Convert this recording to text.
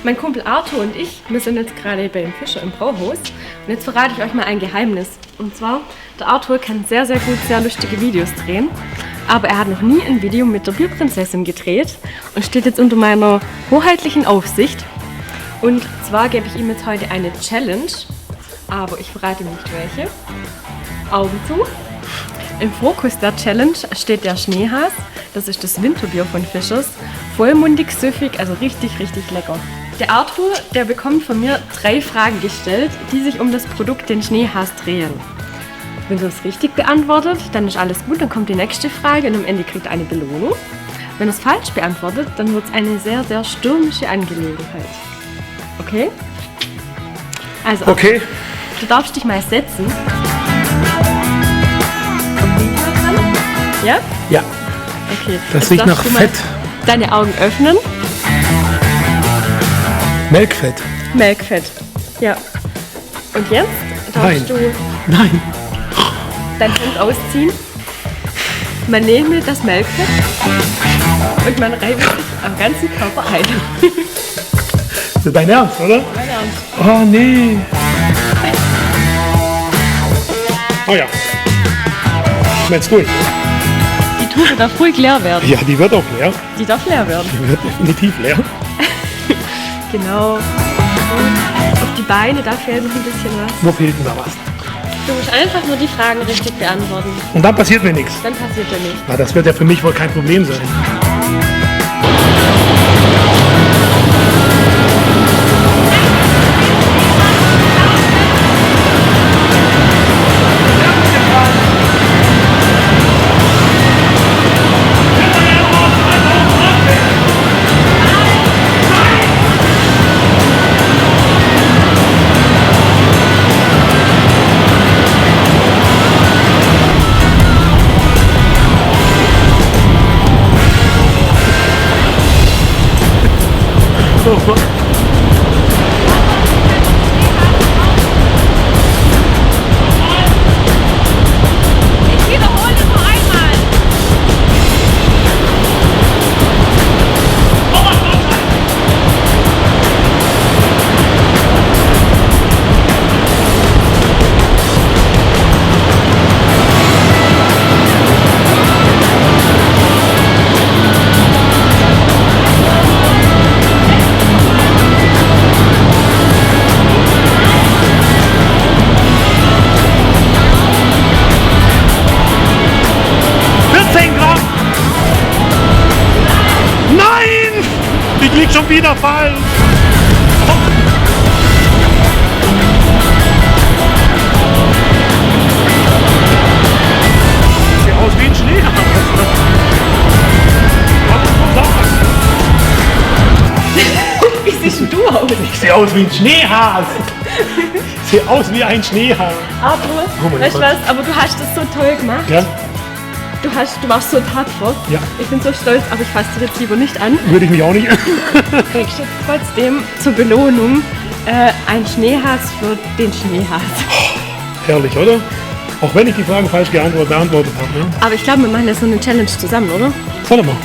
Mein Kumpel Arthur und ich, wir sind jetzt gerade beim Fischer im Brauhaus. Und jetzt verrate ich euch mal ein Geheimnis. Und zwar, der Arthur kann sehr, sehr gut sehr lustige Videos drehen. Aber er hat noch nie ein Video mit der Bierprinzessin gedreht und steht jetzt unter meiner hoheitlichen Aufsicht. Und zwar gebe ich ihm jetzt heute eine Challenge, aber ich verrate nicht welche. Augen zu. Im Fokus der Challenge steht der Schneehas. Das ist das Winterbier von Fischers. Vollmundig, süffig, also richtig, richtig lecker. Der Arthur, der bekommt von mir 3 Fragen gestellt, die sich um das Produkt den Schneehas drehen. Wenn er es richtig beantwortet, dann ist alles gut, dann kommt die nächste Frage und am Ende kriegt er eine Belohnung. Wenn er es falsch beantwortet, dann wird es eine sehr, sehr stürmische Angelegenheit. Okay? Also, Okay. du darfst dich mal setzen. Ja? Ja. Okay. Das Jetzt riecht darfst nach du mal Fett. Deine Augen öffnen. Melkfett. Melkfett. Ja. Und jetzt darfst du Nein. dein Hemd ausziehen. Man nehme das Melkfett und man reibt sich am ganzen Körper ein. Das ist dein Ernst, oder? Mein Ernst. Oh, nee. Oh ja. Schmeckt's durch. Die Tube darf ruhig leer werden. Ja, die wird auch leer. Die darf leer werden. Die wird definitiv leer. Genau. Und auf die Beine, da fehlt noch ein bisschen was. Wo fehlt denn da was? Du musst einfach nur die Fragen richtig beantworten. Und dann passiert mir nichts. Dann passiert ja nichts. Na, das wird ja für mich wohl kein Problem sein. Ich wiederhole nur einmal. Nein! Ich lieg schon wieder falsch. Sieht aus wie ein Schneehas. Wie siehst denn du aus? Ich sehe aus wie ein Schneehas. Ich sehe aus wie ein Schneehas. Arthur, Oh mein weißt du Gott. was? Aber du hast das so toll gemacht. Ja, Du warst so tapfer. Ja. Ich bin so stolz, aber ich fasse dich jetzt lieber nicht an. würde ich mich auch nicht. Du kriegst jetzt trotzdem zur Belohnung ein Schneehas für den Schneehas. Herrlich, oder? Auch wenn ich die Fragen falsch beantwortet habe. Ne? Aber ich glaube, wir machen jetzt so eine Challenge zusammen, oder? Warte mal.